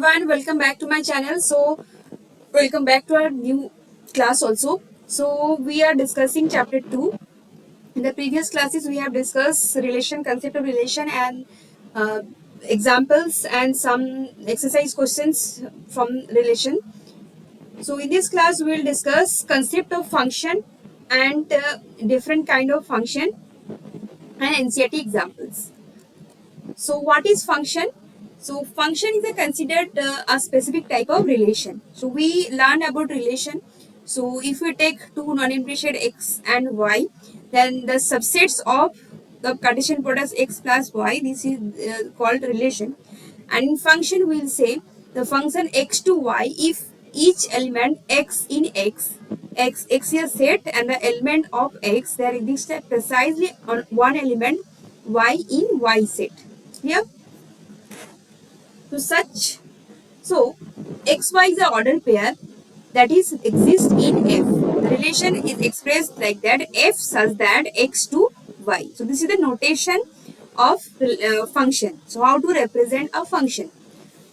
everyone, welcome back to my channel. Welcome back to our new class also. We are discussing chapter 2. In the previous classes, we have discussed relation, concept of relation, and uh, examples and some exercise questions from relation. So, in this class, we will discuss concept of function and different kind of function and NCERT examples. So what is function? So function is considered a specific type of relation. So we learned about relation. So if we take two non-differentiated x and y, then the subsets of the Cartesian products x plus y, this is called relation. And in function we will say the function x to y if each element x in x is a set and the element of x there exists precisely on one element y in y set. Here, to such, so xy is the order pair that is exist in F. The relation is expressed like that F such that x to y. So this is the notation of function. So how to represent a function?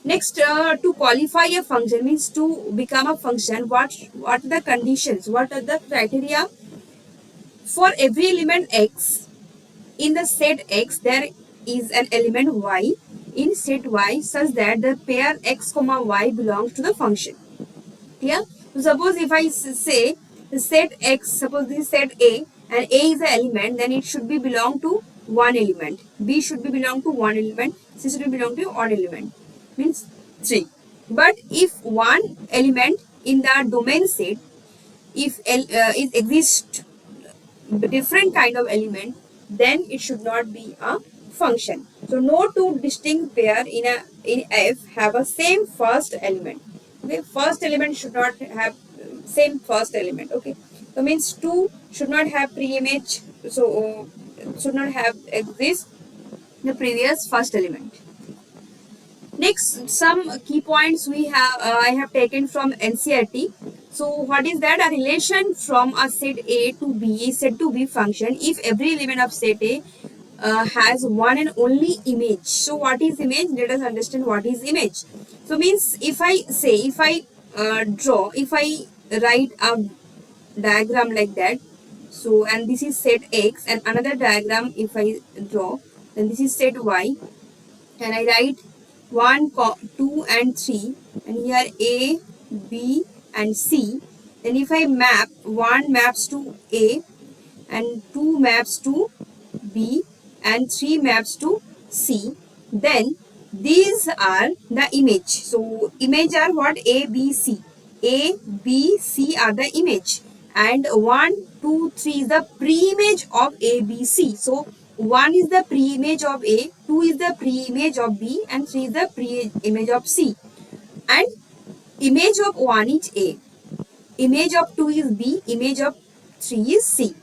Next, to qualify a function means to become a function. What are the conditions? What are the criteria? For every element x in the set x, there is an element y in set y such that the pair x comma y belongs to the function. Yeah. So suppose if I say the set x, suppose this is set A and A is the element, then it should be belong to one element. B should be belong to one element. C should be belong to one element. Means 3. But if one element in the domain set, if it exists different kind of element, then it should not be a function. So no two distinct pair in F have a same first element. Okay, first element should not have same first element. Okay, so means two should not have pre-image. So should not have exist the previous first element. Next, some key points we have I have taken from NCERT. So what is that? A relation from a set A to B is said to be function if every element of set A has one and only image. So what is image? Let us understand what is image. So means if I write a diagram like that. So and this is set X and another diagram if I draw, then this is set Y and I write 1, 2 and 3 and here A, B and C. Then if I map, 1 maps to A and 2 maps to B and 3 maps to C, then these are the image. So image are what? A, B, C. A, B, C are the image and 1, 2, 3 is the pre-image of A, B, C. So 1 is the pre-image of A, 2 is the pre-image of B and 3 is the pre-image of C. And image of 1 is A, image of 2 is B, image of 3 is C.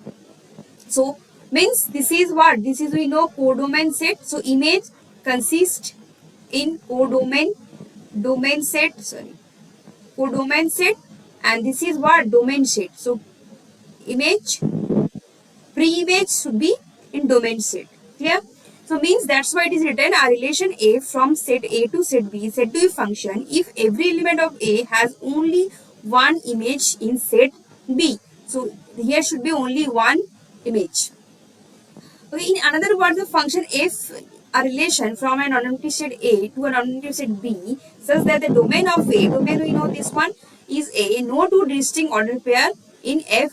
So means this is what? This is we know codomain set. So image consists in codomain set, codomain set and this is what? Domain set. So image, pre-image should be in domain set. Clear? So means that's why it is written a relation A from set A to set B is said to be function if every element of A has only one image in set B. So here should be only one image. Okay, in another word, the function if a relation from a non-empty set A to a non-empty set B such that the domain of A, domain we know this one is A, no two distinct order pair in F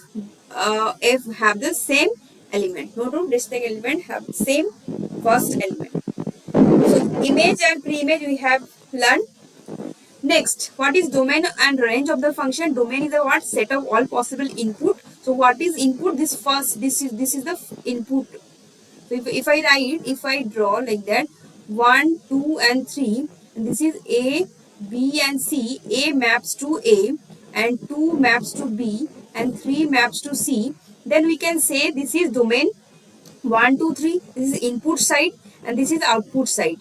have the same element. No two distinct element have same first element. So image and pre-image we have learned. Next, what is domain and range of the function? Domain is the what? Set of all possible input. So what is input? This is the input. So if I draw like that 1, 2 and 3 and this is A, B and C. A maps to A and 2 maps to B and 3 maps to C. Then we can say this is domain 1, 2, 3. This is input side and this is output side.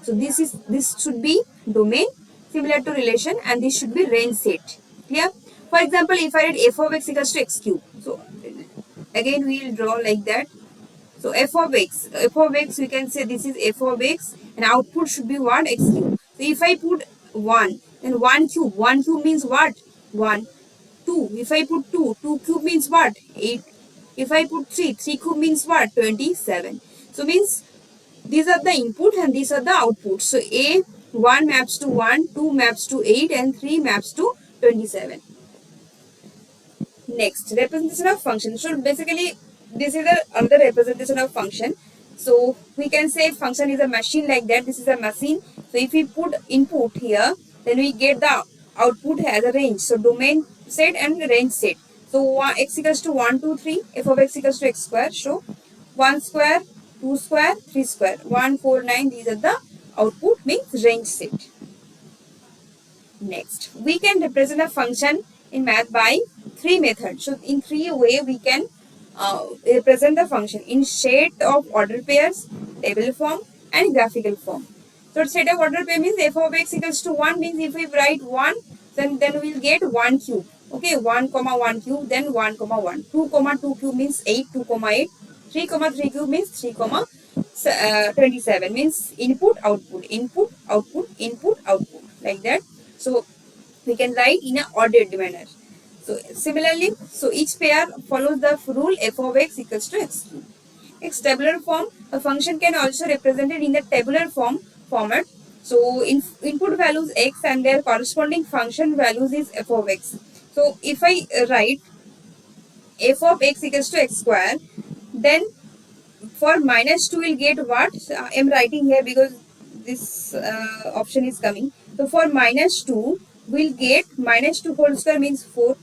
So this should be domain similar to relation and this should be range set. Clear? For example, if I write f of x equals to x cube. So again we will draw like that. So f of x we can say this is f of x and output should be what? X cube. So if I put 1. Then 1 cube. 1 cube means what? 1. 2. If I put 2, 2 cube means what? 8. If I put 3, 3 cube means what? 27. So means these are the input and these are the output. So A 1 maps to 1, 2 maps to 8 and 3 maps to 27. Next, representation of function. So basically this is another representation of function. So we can say function is a machine like that. This is a machine. So if we put input here, then we get the output as a range. So domain set and range set. So x equals to 1, 2, 3. F of x equals to x square. So 1 square, 2 square, 3 square. 1, 4, 9. These are the output means range set. Next, we can represent a function in math by 3 methods. So in 3 ways we can represent the function in set of order pairs, table form and graphical form. So set of order pair means f of x equals to 1 means if we write 1 then we will get 1 cube. Okay, 1 comma 1 cube, then 1 comma 1. 2 comma 2 cube means 8, 2 comma 8. 3 comma 3 cube means 3 comma 27 means input output input output input output like that. So we can write in an ordered manner. So similarly, so each pair follows the rule f of x equals to x cube. X tabular form, a function can also represented in the tabular format. So input values x and their corresponding function values is f of x. So if I write f of x equals to x square, then for minus 2 will get what? I am writing here because this option is coming. So for minus 2 we'll get minus 2 whole square means 4.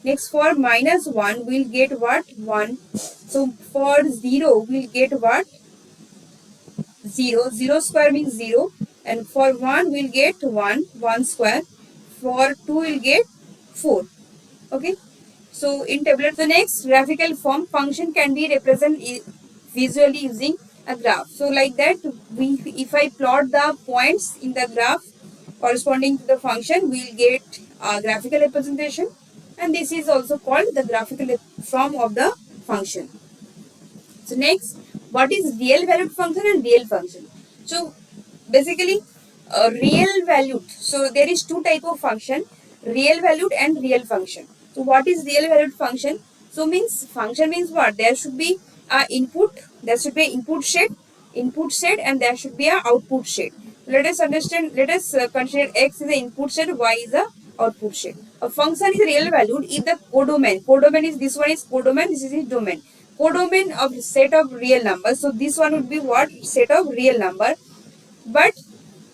Next for minus 1 we'll get what? 1. So for 0 we'll get what? 0. 0 square means 0. And for 1 we'll get 1. 1 square. For 2 we'll get 4. Okay. So in tabular, the next graphical form function can be represented visually using a graph. So like that, if I plot the points in the graph corresponding to the function, we will get a graphical representation, and this is also called the graphical form of the function. So next, what is real valued function and real function? So basically, real valued. So there is two type of function: real valued and real function. So what is real valued function? So means function means what? There should be a input, there should be input set, and there should be a output set. Let us understand, let us consider x is the input set, y is the output set. A function is real valued if the codomain is, this one is codomain, this is its domain. Codomain of set of real numbers. So this one would be what? Set of real number. But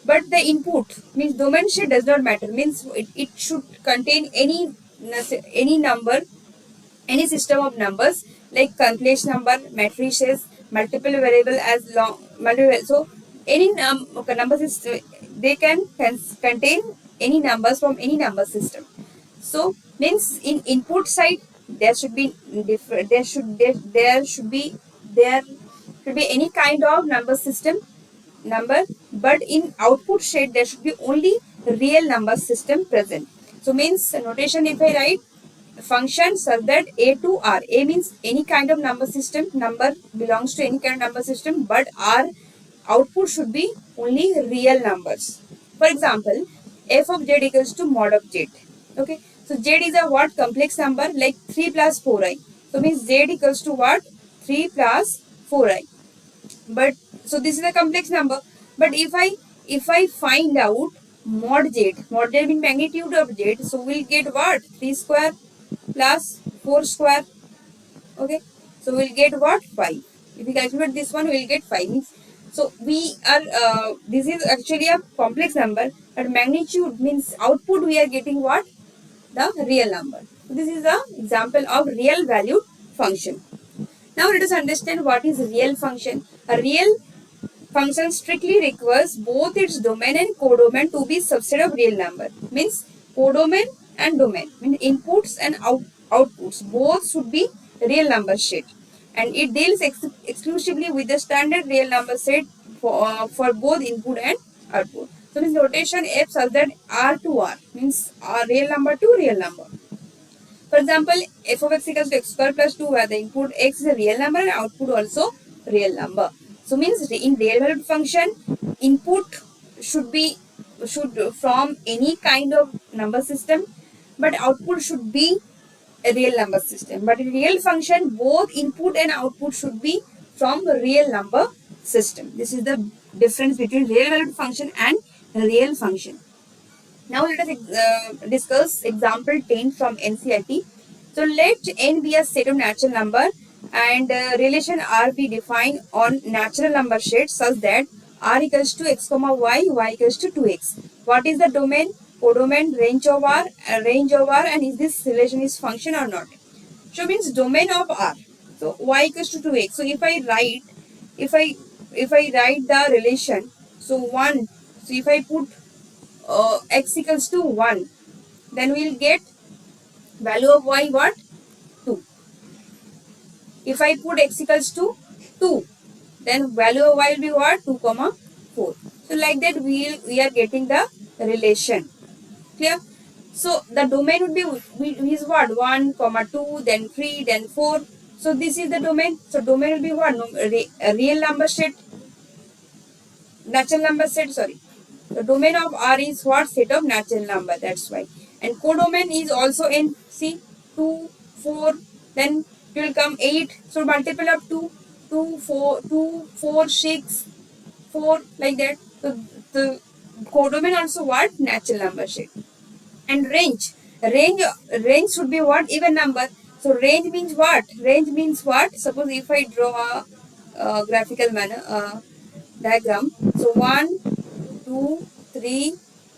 the input means domain set does not matter, means it should contain any number, any system of numbers like complex number, matrices, multiple variable as long multiple. So any number system, they can contain any numbers from any number system. So means in input side there should be different, there should be any kind of number system number, but in output set there should be only real number system present. So means notation, if I write function such that A to R, A means any kind of number system, number belongs to any kind of number system, but R output should be only real numbers. For example, f of z equals to mod of z. Okay, so z is a what? Complex number like 3 plus 4i. So means z equals to what? 3 plus 4i. But so this is a complex number. But if I find out mod z means magnitude of z, so we'll get what? 3 square plus 4 square. Okay, so we'll get what? 5. If we calculate this one, we'll get 5. So we are this is actually a complex number, but magnitude means output we are getting what? The real number. So this is the example of real valued function. Now let us understand what is real function. A real function strictly requires both its domain and codomain to be subset of real number. Means codomain and domain, means inputs and outputs, both should be real number set, and it deals exclusively with the standard real number set for both input and output. So means notation f such that R to R means real number to real number. For example, f of x equals to x square plus 2, where the input x is a real number and output also real number. So means in real valued function, input should be from any kind of number system, but output should be a real number system. But in real function, both input and output should be from a real number system. This is the difference between real valued function and real function. Now let us discuss example 10 from NCERT. So let n be a set of natural number and relation R be defined on natural number set such that R equals to x comma y equals to 2x. What is the domain, codomain, range of R, and is this relation is function or not? So means domain of R. So y equals to 2x. So if I write the relation, so 1, so if I put x equals to 1, then we will get value of y what? 2. If I put x equals to 2, then value of y will be what? 2 comma 4. So like that we are getting the relation. Clear? So the domain would be is what? 1 comma 2, then 3, then 4. So this is the domain. So domain will be what? A real number set, natural number set, sorry. The domain of R is what? Set of natural number. That's why. And codomain is also in C 2, 4, then it will come 8. So multiple of 2, 2, 4, 6, 4, like that. So the codomain also what? Natural number set. And range should be what? Even number. So range means what? Range means what? Suppose if I draw a graphical manner diagram. So 1, 2, 3,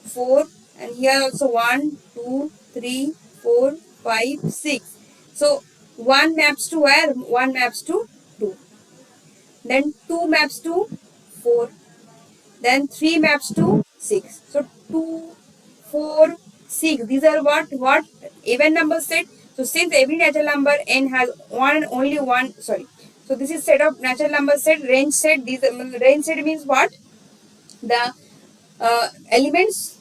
4, and here also 1, 2, 3, 4, 5, 6. So 1 maps to where? 1 maps to 2. Then 2 maps to 4. Then 3 maps to 6. So 2, 4, 6. These are what? Even number set. So since every natural number n has one and only one, sorry. So this is set of natural number set, range set. These range set means what? The elements,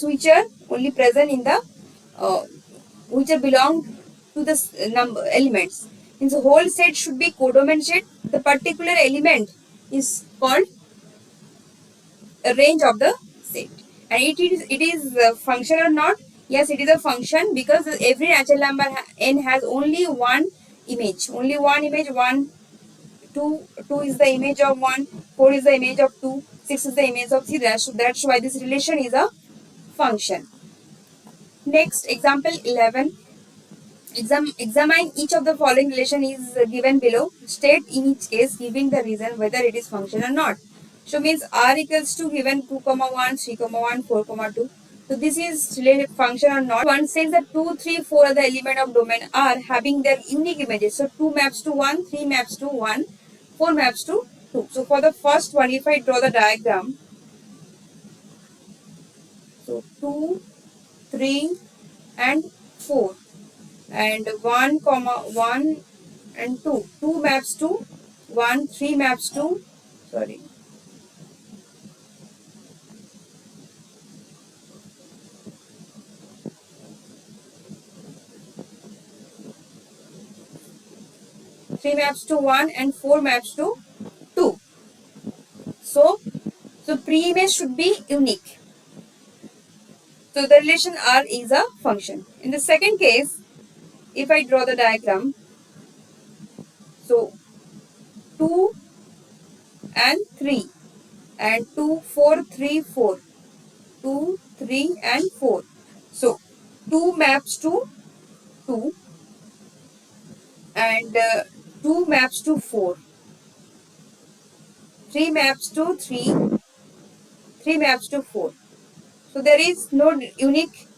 which are only present in the which are belong to the number elements. In the whole set should be codomain set. The particular element is called a range of the set. And it is a function or not? Yes, it is a function because every natural number n has only one image. Only one image. 1, 2 is the image of 1, 4 is the image of 2, 6 is the image of 3. That's why this relation is a function. Next, example 11. Examine each of the following relation is given below. State in each case giving the reason whether it is function or not. So means R equals to given 2 comma 1, 3 comma 1, 4 comma 2. So this is related function or not. One says that 2, 3, 4 are the element of domain R having their unique images. So 2 maps to 1, 3 maps to 1, 4 maps to 2. So for the first one, if I draw the diagram, so 2, 3 and 4 and 1 comma 1 and 2. 2 maps to 1, 3 maps to, sorry. Three maps to 1 and 4 maps to 2. So pre-image should be unique. So the relation R is a function. In the second case, if I draw the diagram, so 2 and 3 and 2, 4, 3, 4. 2, 3 and 4. So 2 maps to 2 and 2 maps to 4. 3 maps to 3. 3 maps to 4. So there is no unique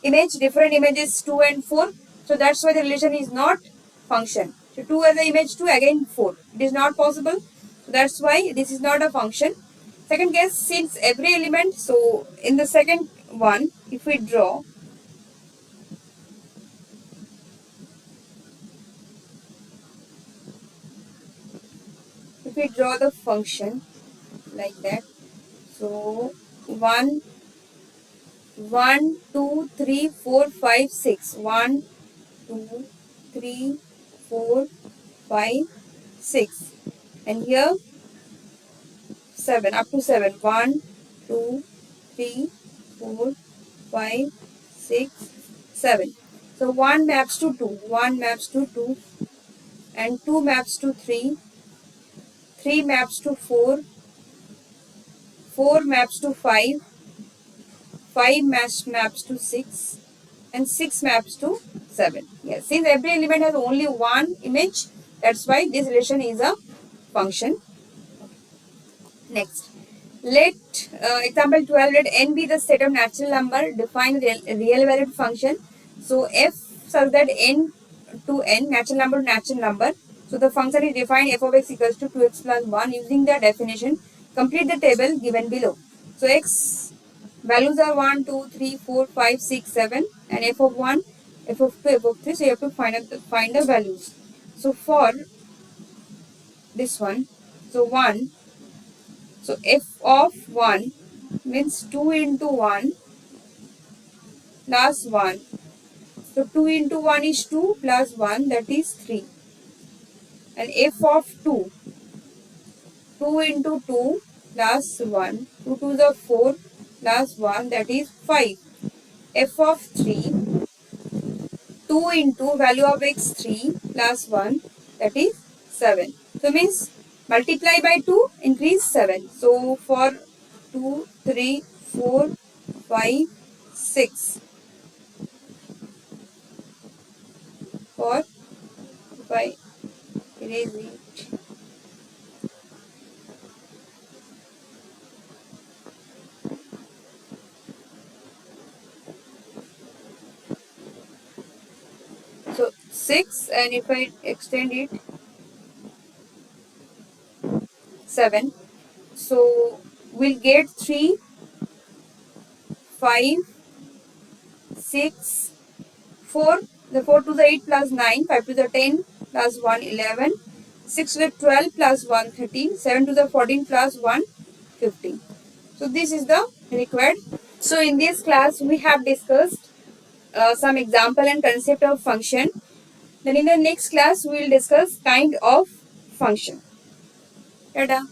image, different images 2 and 4. So that's why the relation is not function. So 2 as the image 2, again 4. It is not possible. So that's why this is not a function. Second case, since every element, so in the second one, if we draw, the function like that, so 1, 2, 3, 4, 5, 6. 1, 2, 3, 4, 5, 6. And here 7, up to 7. 1, 2, 3, 4, 5, 6, 7. So 1 maps to 2, 1 maps to 2, and 2 maps to 3, 3 maps to 4, 4 maps to 5, 5 maps to 6, and 6 maps to 7. Yes, since every element has only one image, that's why this relation is a function. Next, let example 12, let n be the set of natural number, define real valued function. So f such that n to n, natural number to natural number. So the function is defined f of x equals to 2x plus 1 using the definition. Complete the table given below. So x values are 1, 2, 3, 4, 5, 6, 7, and f of 1, f of 2, f of 3. So you have to find the values. So for this one, so 1, so f of 1 means 2 into 1 plus 1. So 2 into 1 is 2 plus 1, that is 3. And f of 2, 2 into 2 plus 1, 2 to the 4 plus 1, that is 5. F of 3, 2 into value of x 3 plus 1, that is 7. So means multiply by 2, increase 7. So for 2, 3, 4, 5, 6. For 5, erase it. So 6, and if I extend it, 7. So we'll get 3, 5, 6, 4. The 4 to the 8 plus 9, 5 to the 10 plus 1, 11. 6 to the 12 plus 1, 13. 7 to the 14 plus 1, 15. So this is the required. So in this class we have discussed some example and concept of function. Then in the next class we will discuss kind of function. Tada.